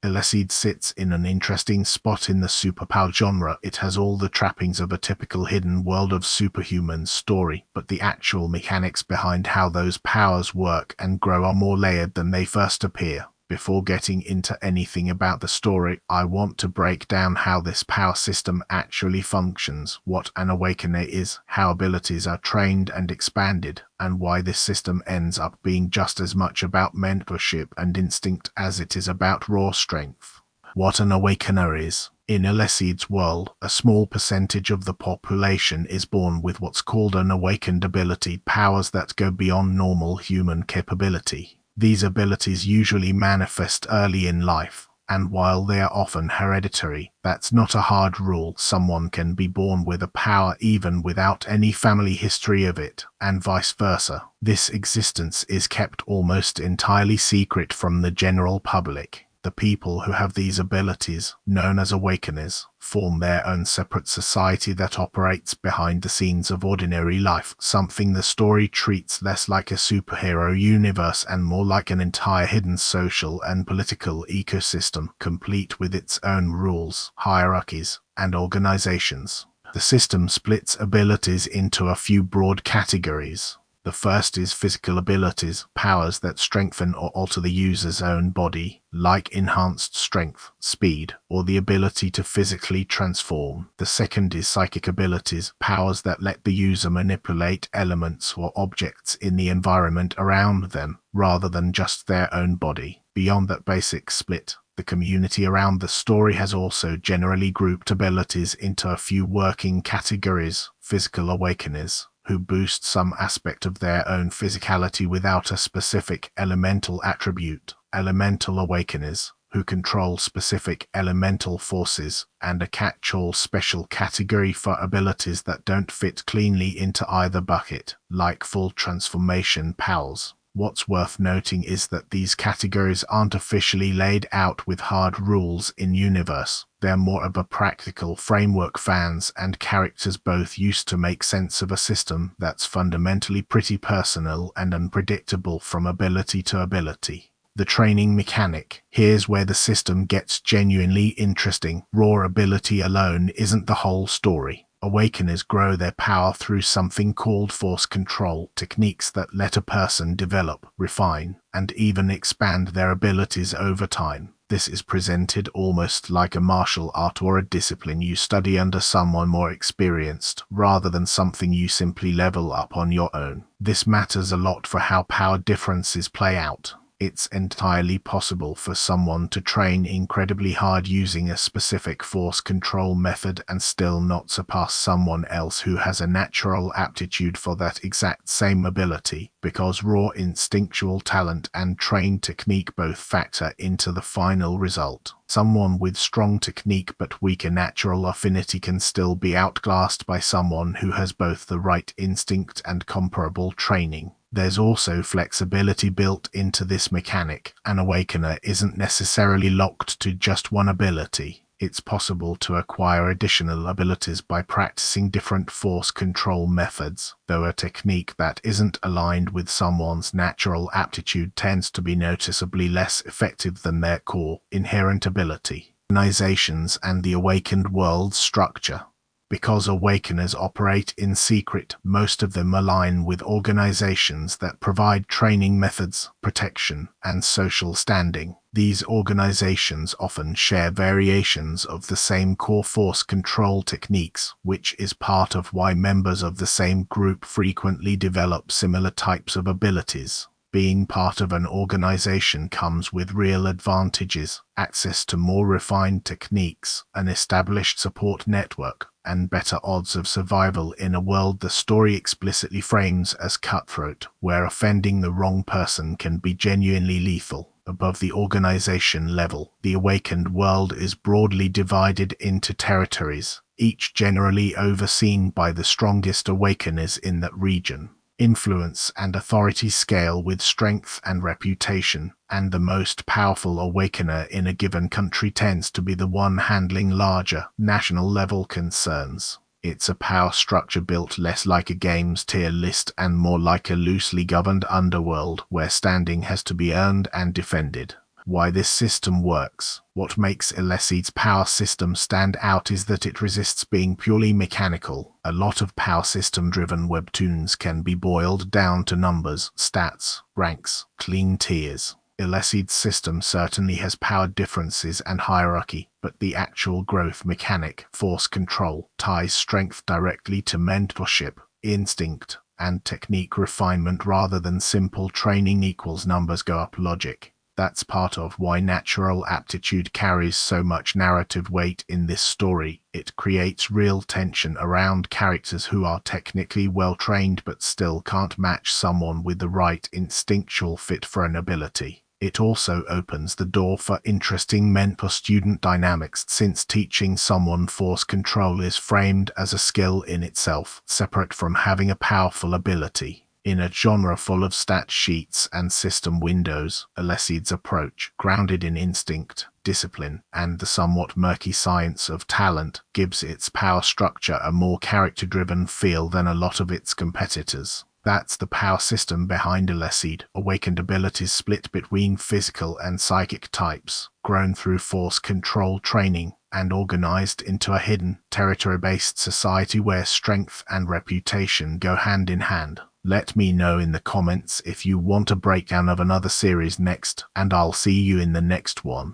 Eleceed sits in an interesting spot in the superpower genre. It has all the trappings of a typical hidden world of superhuman story, but the actual mechanics behind how those powers work and grow are more layered than they first appear. Before getting into anything about the story, I want to break down how this power system actually functions, what an Awakener is, how abilities are trained and expanded, and why this system ends up being just as much about mentorship and instinct as it is about raw strength. What an Awakener is. In Eleceed's world, a small percentage of the population is born with what's called an awakened ability, powers that go beyond normal human capability. These abilities usually manifest early in life, and while they are often hereditary, that's not a hard rule. Someone can be born with a power even without any family history of it, and vice versa. This existence is kept almost entirely secret from the general public. The people who have these abilities, known as Awakeners, form their own separate society that operates behind the scenes of ordinary life, something the story treats less like a superhero universe and more like an entire hidden social and political ecosystem, complete with its own rules, hierarchies, and organizations. The system splits abilities into a few broad categories. The first is physical abilities, powers that strengthen or alter the user's own body, like enhanced strength, speed, or the ability to physically transform. The second is psychic abilities, powers that let the user manipulate elements or objects in the environment around them, rather than just their own body. Beyond that basic split, the community around the story has also generally grouped abilities into a few working categories: physical awakeners, who boost some aspect of their own physicality without a specific elemental attribute; elemental awakeners, who control specific elemental forces; and a catch-all special category for abilities that don't fit cleanly into either bucket, like full transformation powers. What's worth noting is that these categories aren't officially laid out with hard rules in universe. They're more of a practical framework fans and characters both use to make sense of a system that's fundamentally pretty personal and unpredictable from ability to ability. The training mechanic. Here's where the system gets genuinely interesting. Raw ability alone isn't the whole story. Awakeners grow their power through something called force control, techniques that let a person develop, refine, and even expand their abilities over time. This is presented almost like a martial art or a discipline you study under someone more experienced, rather than something you simply level up on your own. This matters a lot for how power differences play out. It's entirely possible for someone to train incredibly hard using a specific force control method and still not surpass someone else who has a natural aptitude for that exact same ability, because raw instinctual talent and trained technique both factor into the final result. Someone with strong technique but weaker natural affinity can still be outclassed by someone who has both the right instinct and comparable training. There's also flexibility built into this mechanic. An Awakener isn't necessarily locked to just one ability. It's possible to acquire additional abilities by practicing different force control methods, though a technique that isn't aligned with someone's natural aptitude tends to be noticeably less effective than their core, inherent ability. Organizations and the awakened world's structure. Because Awakeners operate in secret, most of them align with organizations that provide training methods, protection, and social standing. These organizations often share variations of the same core force control techniques, which is part of why members of the same group frequently develop similar types of abilities. Being part of an organization comes with real advantages: access to more refined techniques, an established support network, and better odds of survival in a world the story explicitly frames as cutthroat, where offending the wrong person can be genuinely lethal. Above the organization level, the awakened world is broadly divided into territories, each generally overseen by the strongest awakeners in that region. Influence and authority scale with strength and reputation, and the most powerful awakener in a given country tends to be the one handling larger, national-level concerns. It's a power structure built less like a game's tier list and more like a loosely governed underworld where standing has to be earned and defended. Why this system works. What makes Eleceed's power system stand out is that it resists being purely mechanical. A lot of power system-driven webtoons can be boiled down to numbers, stats, ranks, clean tiers. Eleceed's system certainly has power differences and hierarchy, but the actual growth mechanic, force control, ties strength directly to mentorship, instinct, and technique refinement rather than simple training equals numbers go up logic. That's part of why natural aptitude carries so much narrative weight in this story. It creates real tension around characters who are technically well trained but still can't match someone with the right instinctual fit for an ability. It also opens the door for interesting mentor-student dynamics, since teaching someone force control is framed as a skill in itself, separate from having a powerful ability. In a genre full of stat sheets and system windows, Eleceed's approach, grounded in instinct, discipline, and the somewhat murky science of talent, gives its power structure a more character-driven feel than a lot of its competitors. That's the power system behind Eleceed. Awakened abilities split between physical and psychic types, grown through force control training, and organized into a hidden, territory-based society where strength and reputation go hand in hand. Let me know in the comments if you want a breakdown of another series next, and I'll see you in the next one.